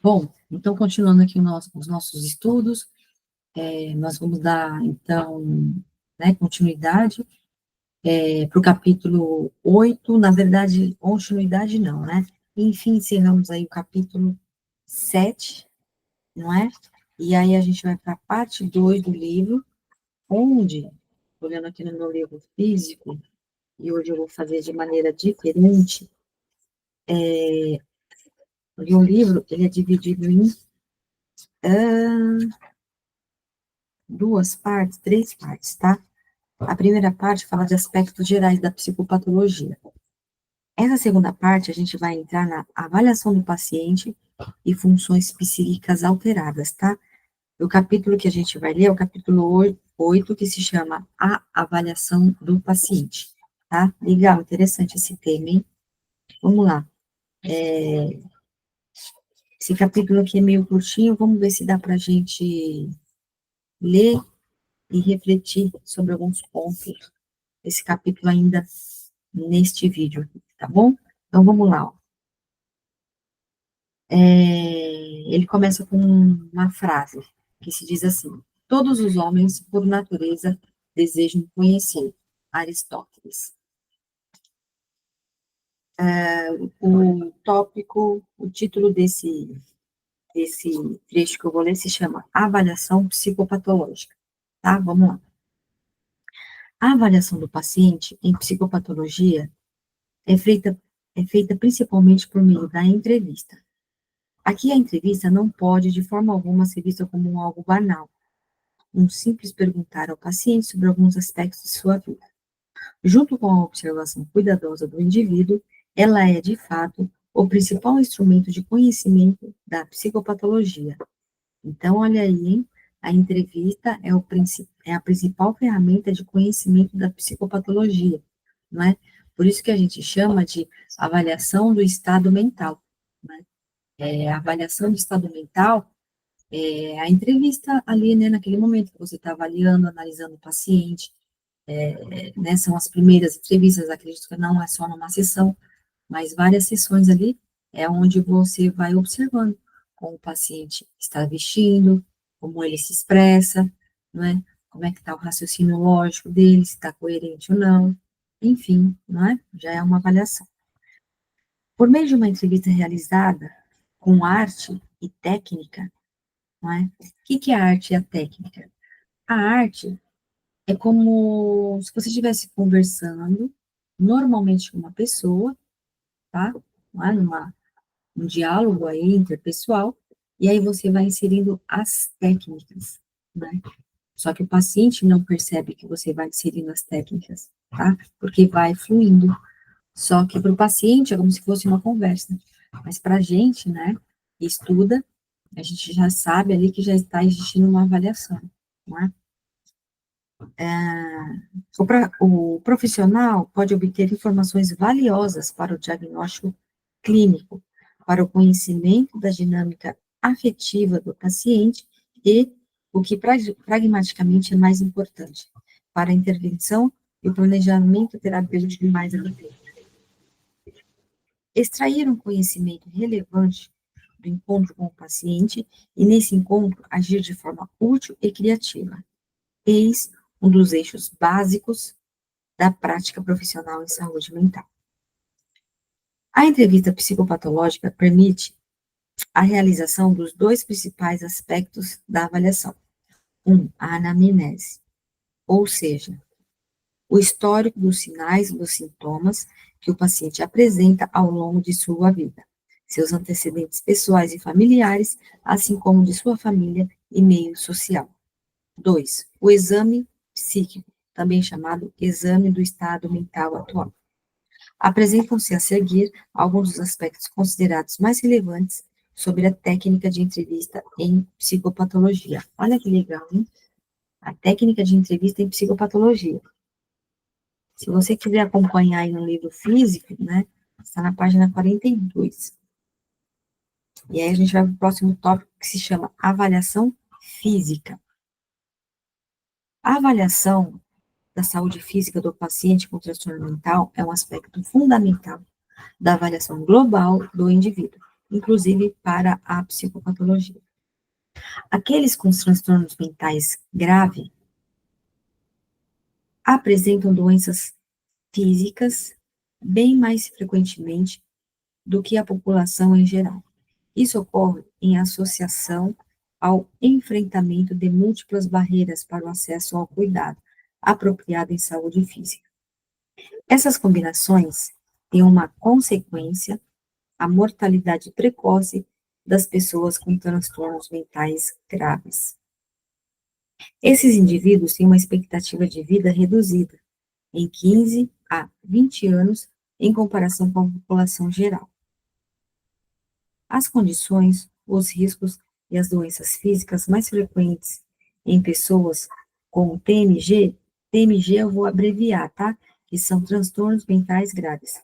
Bom, então, continuando aqui os nossos estudos, nós vamos dar, então, né, continuidade para o capítulo 8. Na verdade, continuidade não, né? Enfim, encerramos aí o capítulo 7, não é? E aí a gente vai para a parte 2 do livro, onde, olhando aqui no meu livro físico, e hoje eu vou fazer de maneira diferente, porque o livro, ele é dividido em duas partes, três partes, tá? A primeira parte fala de aspectos gerais da psicopatologia. Essa segunda parte, a gente vai entrar na avaliação do paciente e funções psíquicas alteradas, tá? O capítulo que a gente vai ler é o capítulo 8, que se chama A Avaliação do Paciente, tá? Legal, interessante esse tema, hein? Vamos lá. Esse capítulo aqui é meio curtinho, vamos ver se dá para a gente ler e refletir sobre alguns pontos desse capítulo ainda neste vídeo, tá bom? Então, vamos lá, ó. Ele começa com uma frase que se diz assim: todos os homens, por natureza, desejam conhecer. Aristóteles. O título desse trecho que eu vou ler se chama Avaliação Psicopatológica, tá? Vamos lá. A avaliação do paciente em psicopatologia é feita principalmente por meio da entrevista. Aqui a entrevista não pode, de forma alguma, ser vista como algo banal, um simples perguntar ao paciente sobre alguns aspectos de sua vida. Junto com a observação cuidadosa do indivíduo, ela é, de fato, o principal instrumento de conhecimento da psicopatologia. Então, olha aí, hein? A entrevista é a principal ferramenta de conhecimento da psicopatologia, não é? Por isso que a gente chama de avaliação do estado mental, né? A avaliação do estado mental é a entrevista ali, né, naquele momento que você está avaliando, analisando o paciente, né, são as primeiras entrevistas, acredito que não é só numa sessão, mas várias sessões ali, é onde você vai observando como o paciente está vestindo, como ele se expressa, não é? Como é que está o raciocínio lógico dele, se está coerente ou não, enfim, não é? Já é uma avaliação. Por meio de uma entrevista realizada com arte e técnica, não é? O que é a arte e a técnica? A arte é como se você estivesse conversando normalmente com uma pessoa, tá? Não é? Um diálogo aí interpessoal, e aí você vai inserindo as técnicas, né? Só que o paciente não percebe que você vai inserindo as técnicas, tá? Porque vai fluindo. Só que para o paciente é como se fosse uma conversa. Mas para a gente, né, que estuda, a gente já sabe ali que já está existindo uma avaliação, não é? O profissional pode obter informações valiosas para o diagnóstico clínico, para o conhecimento da dinâmica afetiva do paciente e, o que pragmaticamente é mais importante, para a intervenção e o planejamento terapêutico mais adequado. Extrair um conhecimento relevante do encontro com o paciente e, nesse encontro, agir de forma útil e criativa. Eis um dos eixos básicos da prática profissional em saúde mental. A entrevista psicopatológica permite a realização dos dois principais aspectos da avaliação. A anamnese, ou seja, o histórico dos sinais e dos sintomas que o paciente apresenta ao longo de sua vida, seus antecedentes pessoais e familiares, assim como de sua família e meio social. 2. O exame psíquico, também chamado exame do estado mental atual. Apresentam-se a seguir alguns dos aspectos considerados mais relevantes sobre a técnica de entrevista em psicopatologia. Olha que legal, hein? A técnica de entrevista em psicopatologia. Se você quiser acompanhar aí no livro físico, né, está na página 42. E aí a gente vai para o próximo tópico, que se chama avaliação física. A avaliação da saúde física do paciente com transtorno mental é um aspecto fundamental da avaliação global do indivíduo. inclusive para a psicopatologia. Aqueles com transtornos mentais graves apresentam doenças físicas bem mais frequentemente do que a população em geral. Isso ocorre em associação ao enfrentamento de múltiplas barreiras para o acesso ao cuidado apropriado em saúde física. Essas combinações têm uma consequência, a mortalidade precoce das pessoas com transtornos mentais graves. Esses indivíduos têm uma expectativa de vida reduzida, em 15 a 20 anos, em comparação com a população geral. As condições, os riscos e as doenças físicas mais frequentes em pessoas com TMG eu vou abreviar, tá? Que são transtornos mentais graves.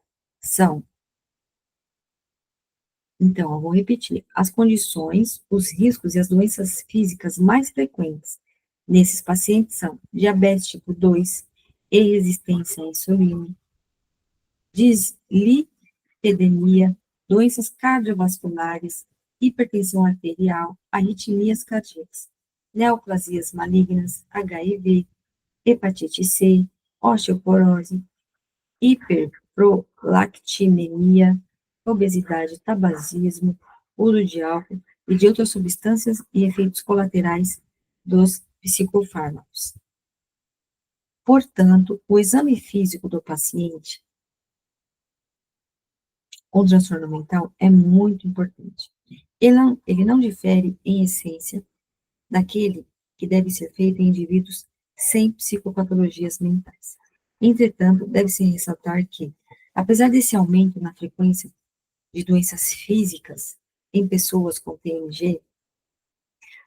Então, eu vou repetir. As condições, os riscos e as doenças físicas mais frequentes nesses pacientes são diabetes tipo 2 e resistência à insulina, dislipidemia, doenças cardiovasculares, hipertensão arterial, arritmias cardíacas, neoplasias malignas, HIV, hepatite C, osteoporose, hiperprolactinemia, obesidade, tabagismo, uso de álcool e de outras substâncias e efeitos colaterais dos psicofármacos. Portanto, o exame físico do paciente com transtorno mental é muito importante. Ele não difere, em essência, daquele que deve ser feito em indivíduos sem psicopatologias mentais. Entretanto, deve-se ressaltar que, apesar desse aumento na frequência de doenças físicas em pessoas com TMG,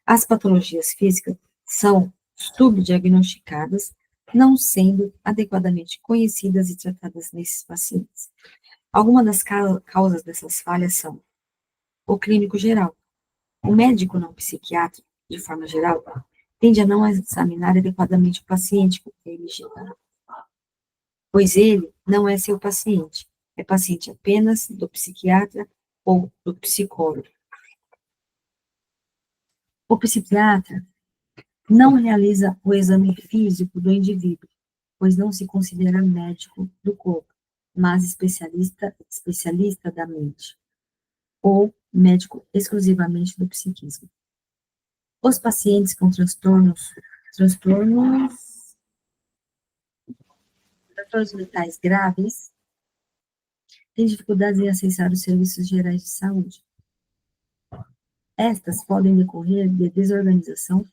as patologias físicas são subdiagnosticadas, não sendo adequadamente conhecidas e tratadas nesses pacientes. Algumas das causas dessas falhas são o clínico geral. O médico não psiquiatra, de forma geral, tende a não examinar adequadamente o paciente com TMG, pois ele não é seu paciente, é paciente apenas do psiquiatra ou do psicólogo. O psiquiatra não realiza o exame físico do indivíduo, pois não se considera médico do corpo, mas especialista da mente, ou médico exclusivamente do psiquismo. Os pacientes com transtornos mentais graves têm dificuldades em acessar os serviços gerais de saúde. Estas podem decorrer de desorganização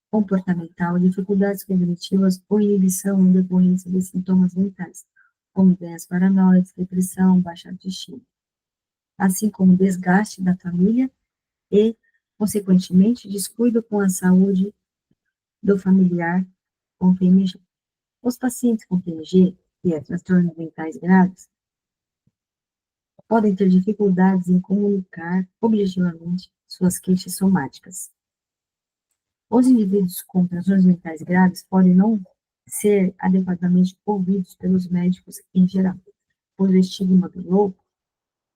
comportamental, dificuldades cognitivas ou inibição em decorrência de sintomas mentais, como ideias paranoides, depressão, baixa autoestima, assim como desgaste da família e, consequentemente, descuido com a saúde do familiar com TMG. Os pacientes com TMG, que é transtornos mentais graves, podem ter dificuldades em comunicar objetivamente suas queixas somáticas. Os indivíduos com transtornos mentais graves podem não ser adequadamente ouvidos pelos médicos em geral, pois o estigma do louco,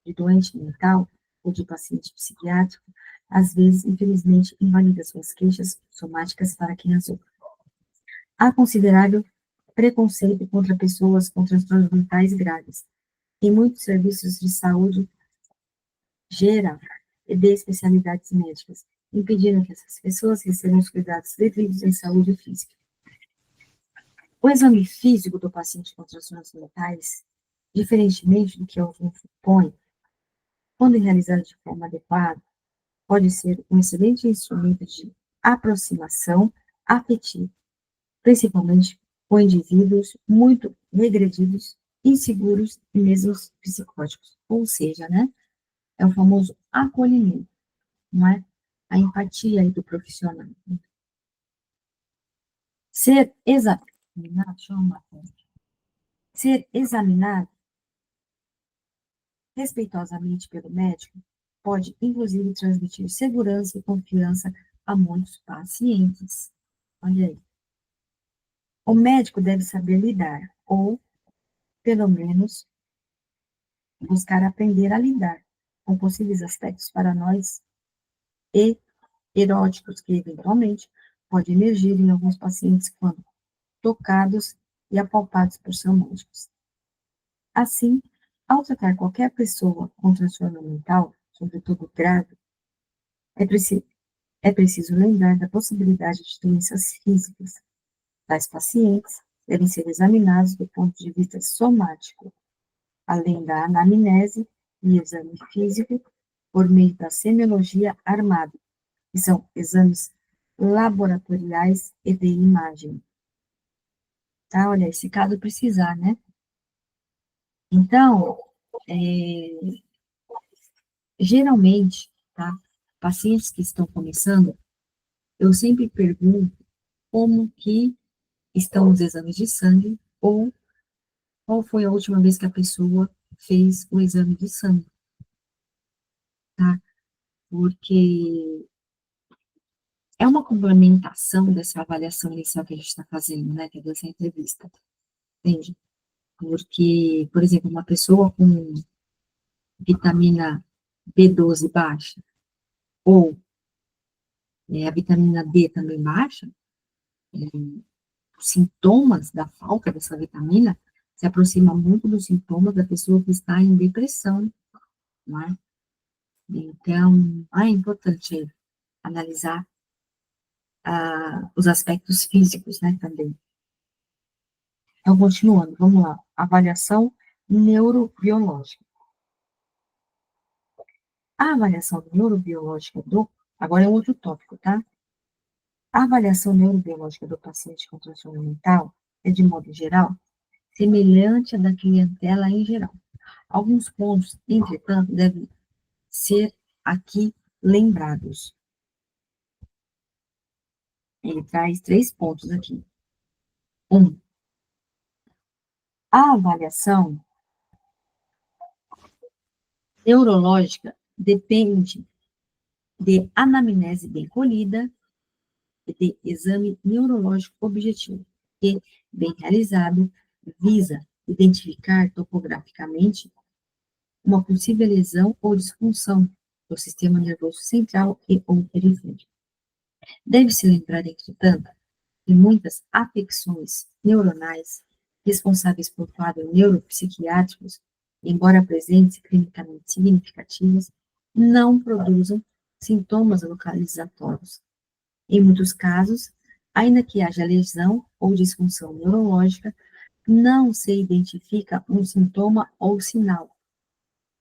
de doente mental ou de paciente psiquiátrico, às vezes, infelizmente, invalida suas queixas somáticas para quem as ouve. Há considerável preconceito contra pessoas com transtornos mentais graves em muitos serviços de saúde geral e de especialidades médicas, impedindo que essas pessoas recebam os cuidados devidos em saúde física. O exame físico do paciente com transtornos mentais, diferentemente do que alguns supõem, quando realizado de forma adequada, pode ser um excelente instrumento de aproximação afetiva, principalmente com indivíduos muito regredidos, inseguros e mesmo psicóticos. Ou seja, né, é o famoso acolhimento, não é? A empatia aí do profissional. Ser examinado respeitosamente pelo médico pode, inclusive, transmitir segurança e confiança a muitos pacientes. Olha aí. O médico deve saber lidar, ou, pelo menos, buscar aprender a lidar com possíveis aspectos paranoides e eróticos que, eventualmente, podem emergir em alguns pacientes quando tocados e apalpados por seus médicos. Assim, ao tratar qualquer pessoa com transtorno mental, sobretudo grave, é preciso, é preciso lembrar da possibilidade de doenças físicas. Tais pacientes devem ser examinados do ponto de vista somático, além da anamnese e exame físico, por meio da semiologia armada, que são exames laboratoriais e de imagem. Tá? Olha, esse caso precisar, né? Então, geralmente, tá? Pacientes que estão começando, eu sempre pergunto como que estão os exames de sangue ou qual foi a última vez que a pessoa fez o exame de sangue, tá? Porque é uma complementação dessa avaliação inicial que a gente está fazendo, né, que é dessa entrevista, entende? Porque, por exemplo, uma pessoa com vitamina B12 baixa, ou a vitamina D também baixa, os sintomas da falta dessa vitamina se aproximam muito dos sintomas da pessoa que está em depressão, não é? Então, é importante analisar os aspectos físicos, né, também. Então, continuando, vamos lá. Avaliação neurobiológica. A avaliação neurobiológica agora é um outro tópico, tá? A avaliação neurobiológica do paciente com transtorno mental é, de modo geral, semelhante à da clientela em geral. Alguns pontos, entretanto, devem ser aqui lembrados. Ele traz 3 pontos aqui. 1. A avaliação neurológica depende de anamnese bem colhida e de exame neurológico objetivo, que, bem realizado, visa identificar topograficamente uma possível lesão ou disfunção do sistema nervoso central e ou periférico. Deve-se lembrar, entretanto, que muitas afecções neuronais responsáveis por quadros neuropsiquiátricos, embora presentes clinicamente significativas, não produzam sintomas localizatórios. Em muitos casos, ainda que haja lesão ou disfunção neurológica, não se identifica um sintoma ou sinal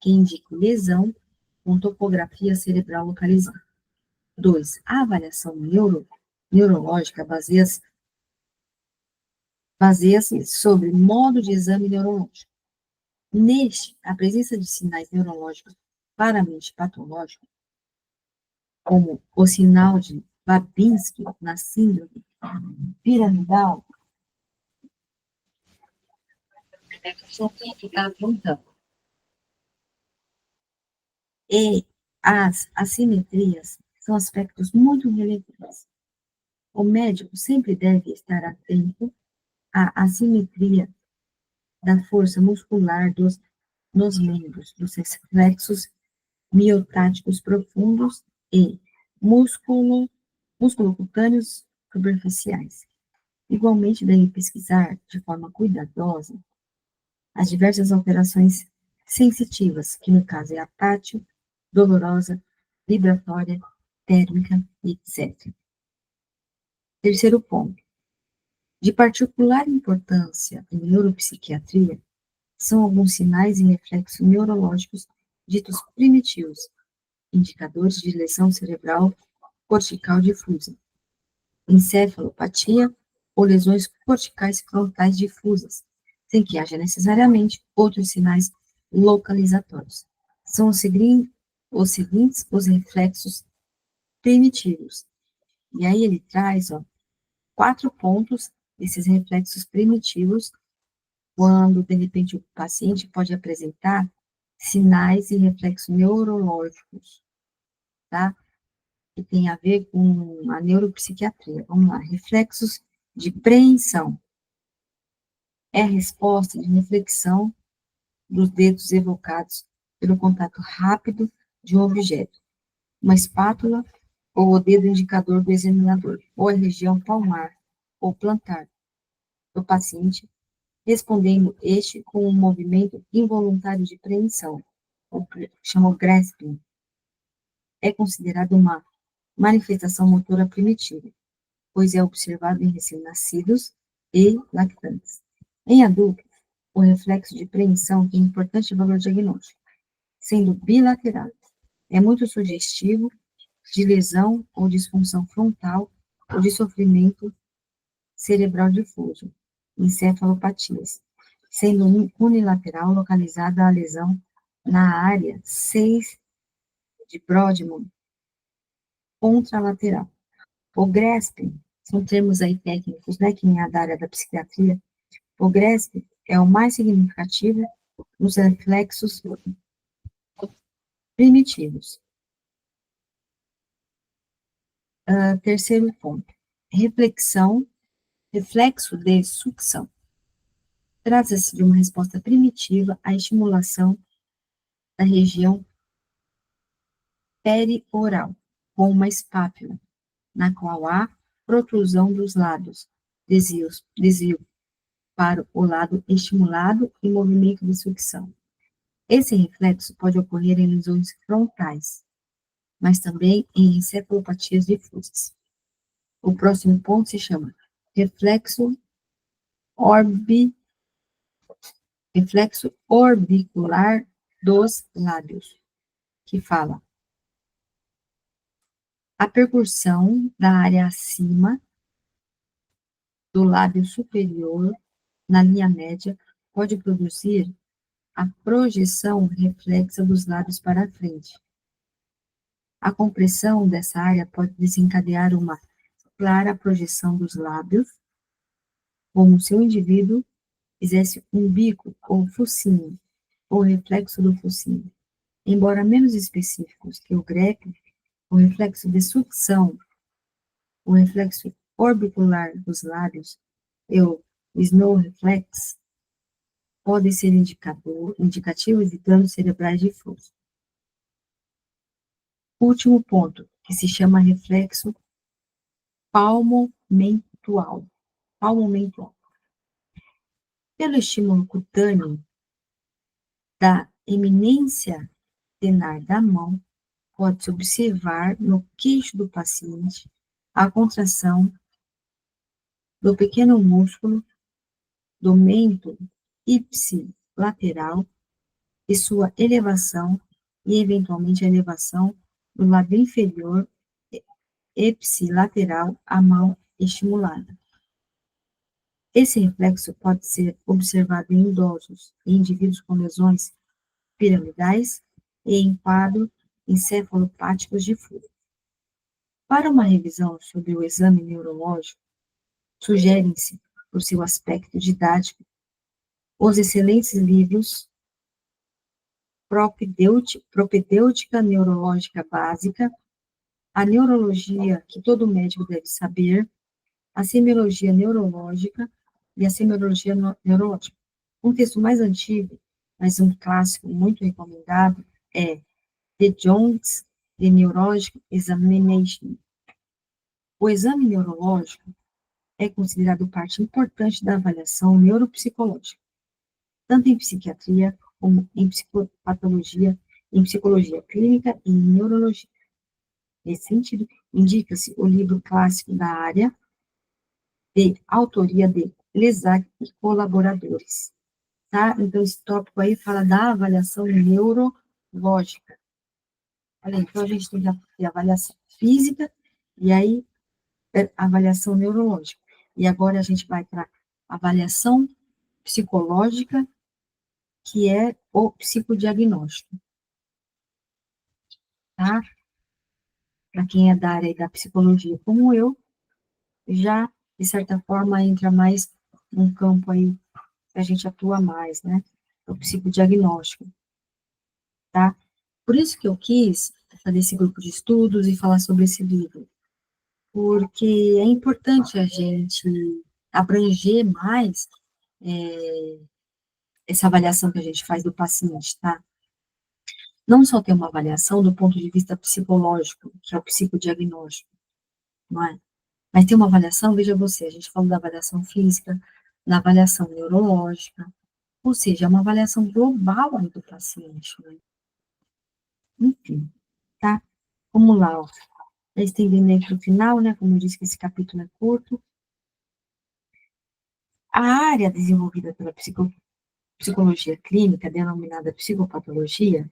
que indique lesão com topografia cerebral localizada. 2. A avaliação neurológica baseia-se sobre modo de exame neurológico. Neste, a presença de sinais neurológicos claramente patológicos, como o sinal de Babinski na síndrome piramidal, é que está apontando. E as assimetrias são aspectos muito relevantes. O médico sempre deve estar atento à assimetria da força muscular nos membros, dos reflexos miotáticos profundos e musculocutâneos superficiais. Igualmente, deve pesquisar de forma cuidadosa as diversas alterações sensitivas, que no caso é a tátil, dolorosa, vibratória, térmica, etc. Terceiro ponto. De particular importância em neuropsiquiatria são alguns sinais e reflexos neurológicos ditos primitivos, indicadores de lesão cerebral cortical difusa, encefalopatia ou lesões corticais frontais difusas, sem que haja necessariamente outros sinais localizatórios. São os seguintes os reflexos primitivos. E aí ele traz, 4 pontos desses reflexos primitivos, quando, de repente, o paciente pode apresentar sinais e reflexos neurológicos, tá? Que tem a ver com a neuropsiquiatria. Vamos lá, reflexos de preensão. É a resposta de reflexão dos dedos evocados pelo contato rápido de um objeto, uma espátula ou o dedo indicador do examinador, ou a região palmar ou plantar do paciente, respondendo este com um movimento involuntário de preensão, chama grasping. É considerado uma manifestação motora primitiva, pois é observado em recém-nascidos e lactantes. Em adultos, o reflexo de preensão tem importante valor diagnóstico, sendo bilateral. É muito sugestivo de lesão ou disfunção frontal ou de sofrimento cerebral difuso, encefalopatias, sendo unilateral localizada a lesão na área 6 de Brodmann contralateral. O grasping, são termos aí técnicos, né, que nem a da área da psiquiatria. O grasping é o mais significativo nos reflexos primitivos. Terceiro ponto, reflexo de sucção. Trata-se de uma resposta primitiva à estimulação da região perioral, com uma espátula, na qual há protrusão dos lábios, desvio para o lado estimulado e movimento de sucção. Esse reflexo pode ocorrer em lesões frontais, mas também em encefalopatias difusas. O próximo ponto se chama reflexo orbicular dos lábios, que fala a percussão da área acima do lábio superior na linha média pode produzir a projeção reflexa dos lábios para a frente. A compressão dessa área pode desencadear uma clara projeção dos lábios, como se o indivíduo fizesse um bico ou focinho, ou reflexo do focinho. Embora menos específicos que o greco, o reflexo de sucção, o reflexo orbicular dos lábios e o snow reflex podem ser indicativos de danos cerebrais difusos. Último ponto, que se chama reflexo palmomentual. Pelo estímulo cutâneo da eminência tenar da mão, pode-se observar no queixo do paciente a contração do pequeno músculo do mento ipsilateral e sua elevação e, eventualmente, a elevação do lábio inferior ipsilateral à mão estimulada. Esse reflexo pode ser observado em idosos e indivíduos com lesões piramidais e em quadros encefalopáticos difusos. Para uma revisão sobre o exame neurológico, sugerem-se, por seu aspecto didático, os excelentes livros Propedêutica Neurológica Básica, A Neurologia que todo médico deve saber, A Semiologia Neurológica e A Semiologia Neurológica. Um texto mais antigo, mas um clássico muito recomendado, é The Jones The Neurologic Examination. O exame neurológico é considerado parte importante da avaliação neuropsicológica, tanto em psiquiatria como em psicopatologia, em psicologia clínica e em neurologia. Nesse sentido, indica-se o livro clássico da área, de autoria de Lesac e colaboradores. Tá? Então, esse tópico aí fala da avaliação neurológica. Olha, então, a gente tem a avaliação física e aí a avaliação neurológica. E agora a gente vai para a avaliação psicológica, que é o psicodiagnóstico. Tá? Para quem é da área da psicologia como eu, já, de certa forma, entra mais num campo aí que a gente atua mais, né? O psicodiagnóstico, tá? Por isso que eu quis fazer esse grupo de estudos e falar sobre esse livro, porque é importante a gente abranger mais essa avaliação que a gente faz do paciente, tá? não só tem uma avaliação do ponto de vista psicológico, que é o psicodiagnóstico, não é? Mas tem uma avaliação, veja você, a gente falou da avaliação física, da avaliação neurológica, ou seja, é uma avaliação global aí do paciente, né? Enfim, tá? Vamos lá, ó. Já estendendo aí para o final, né? Como eu disse que esse capítulo é curto. A área desenvolvida pela psicologia clínica, denominada psicopatologia,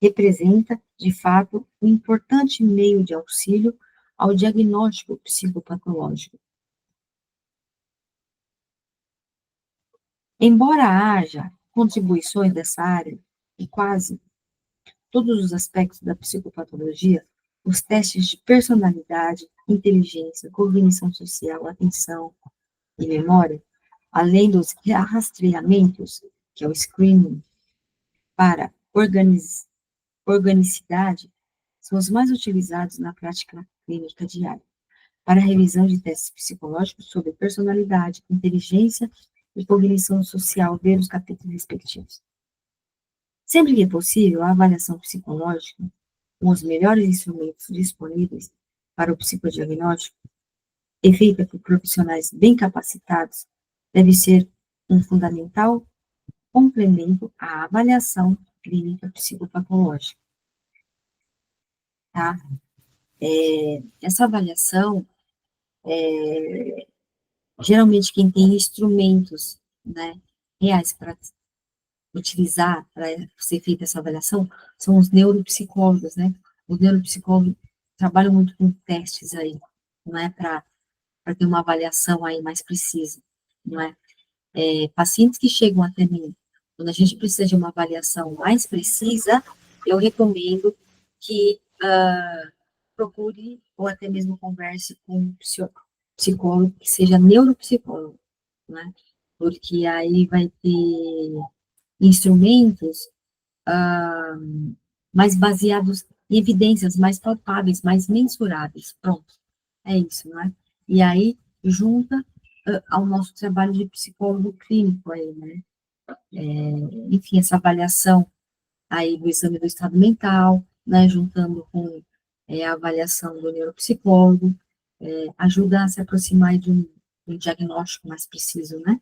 representa, de fato, um importante meio de auxílio ao diagnóstico psicopatológico. Embora haja contribuições dessa área, em quase todos os aspectos da psicopatologia, os testes de personalidade, inteligência, cognição social, atenção e memória, além dos rastreamentos, que é o screening, para organicidade, são os mais utilizados na prática clínica diária, para a revisão de testes psicológicos sobre personalidade, inteligência e cognição social, ver os capítulos respectivos. Sempre que possível, a avaliação psicológica, com os melhores instrumentos disponíveis para o psicodiagnóstico, e feita por profissionais bem capacitados, deve ser um fundamental complemento à avaliação clínica psicopatológica, tá? Essa avaliação, geralmente quem tem instrumentos, né, reais para utilizar, para ser feita essa avaliação, são os neuropsicólogos, né? Os neuropsicólogos trabalham muito com testes aí, não é para ter uma avaliação aí mais precisa, não é? Pacientes que chegam até mim, quando a gente precisa de uma avaliação mais precisa, eu recomendo que procure ou até mesmo converse com um psicólogo que seja neuropsicólogo, né? Porque aí vai ter instrumentos mais baseados em evidências, mais palpáveis, mais mensuráveis. Pronto, é isso, não é? E aí, junta ao nosso trabalho de psicólogo clínico aí, né? Enfim, essa avaliação aí do exame do estado mental, né? Juntando com a avaliação do neuropsicólogo, ajuda a se aproximar de um diagnóstico mais preciso, né?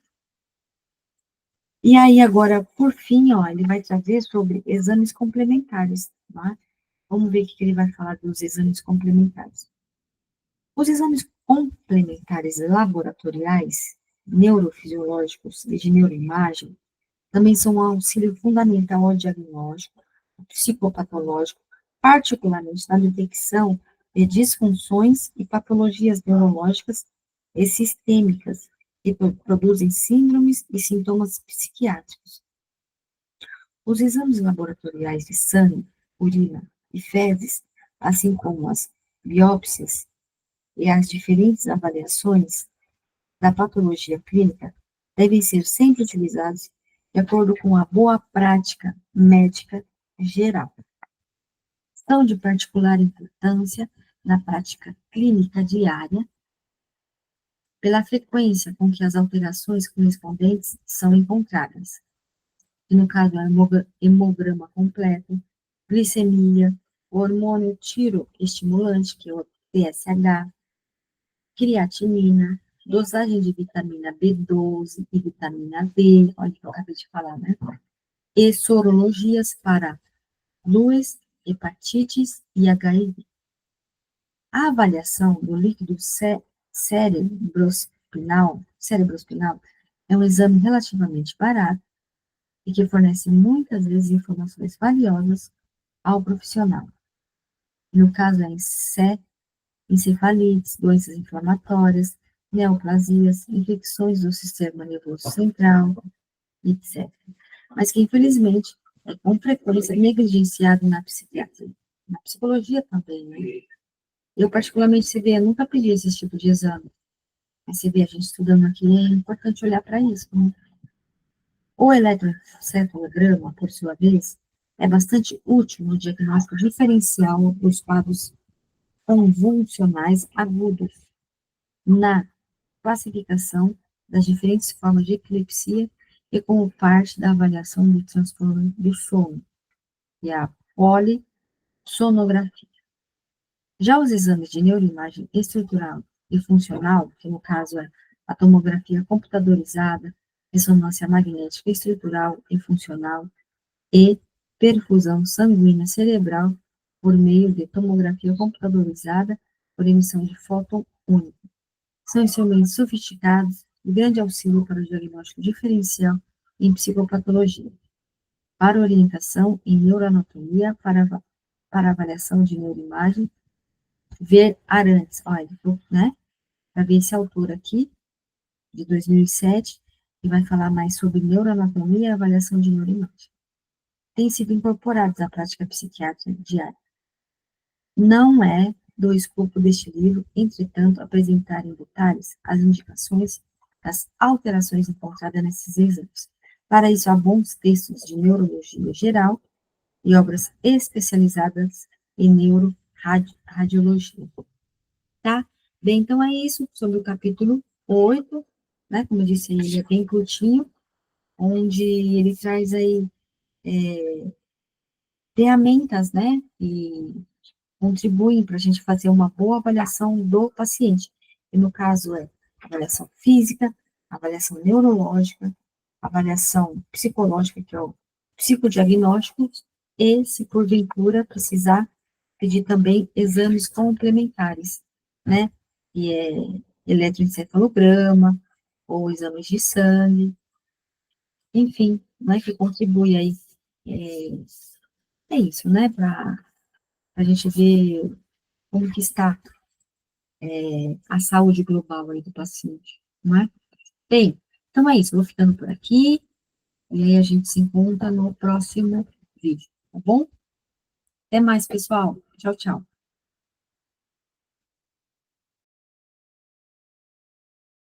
E aí, agora, por fim, ó, ele vai trazer sobre exames complementares, tá? Vamos ver o que ele vai falar dos exames complementares. Os exames complementares laboratoriais, neurofisiológicos e de neuroimagem também são um auxílio fundamental ao diagnóstico psicopatológico, particularmente na detecção de disfunções e patologias neurológicas e sistêmicas que produzem síndromes e sintomas psiquiátricos. Os exames laboratoriais de sangue, urina e fezes, assim como as biópsias e as diferentes avaliações da patologia clínica, devem ser sempre utilizados de acordo com a boa prática médica geral. São de particular importância na prática clínica diária, pela frequência com que as alterações correspondentes são encontradas. E no caso, é hemograma completo, glicemia, o hormônio tiroestimulante, que é o TSH, creatinina, dosagem de vitamina B12 e vitamina D, olha o que eu acabei de falar, né? E sorologias para luz, hepatites e HIV. A avaliação do líquido cerebrospinal é um exame relativamente barato e que fornece muitas vezes informações valiosas ao profissional. No caso, encefalites, doenças inflamatórias, neoplasias, infecções do sistema nervoso central, etc. Mas que, infelizmente, é com frequência negligenciado na psiquiatria. Na psicologia também, né? Eu, particularmente, você vê, eu nunca pedi esse tipo de exame. Mas você vê, a gente estudando aqui, é importante olhar para isso, né? O eletrocefalograma, por sua vez, é bastante útil no diagnóstico diferencial dos quadros convulsionais agudos, na classificação das diferentes formas de epilepsia e como parte da avaliação do transtorno do sono. e a polissonografia. Já os exames de neuroimagem estrutural e funcional, que no caso é a tomografia computadorizada, ressonância magnética estrutural e funcional e perfusão sanguínea cerebral por meio de tomografia computadorizada por emissão de fóton único. São instrumentos sofisticados de grande auxílio para o diagnóstico diferencial em psicopatologia, para orientação em neuroanatomia, para avaliação de neuroimagem, ver Arantes, olha, né, para ver esse autor aqui, de 2007, que vai falar mais sobre neuroanatomia e avaliação de neuroimagem. Têm sido incorporados à prática psiquiátrica diária. Não é do escopo deste livro, entretanto, apresentar em detalhes as indicações das alterações encontradas nesses exames. Para isso, há bons textos de neurologia geral e obras especializadas em neuroradiologia. Tá? Bem, então é isso sobre o capítulo 8, né? Como eu disse, ele é bem curtinho, onde ele traz aí ferramentas, né? E contribuem para a gente fazer uma boa avaliação do paciente. E no caso é avaliação física, avaliação neurológica, avaliação psicológica, que é o psicodiagnóstico, e, se porventura precisar, pedir também exames complementares, né? Que é eletroencefalograma, ou exames de sangue, enfim, né? Que contribui aí. É isso, né? Para a gente ver como que está a saúde global aí do paciente, não é? Bem, então é isso, eu vou ficando por aqui, e aí a gente se encontra no próximo vídeo, tá bom? Até mais, pessoal. Tchau, tchau.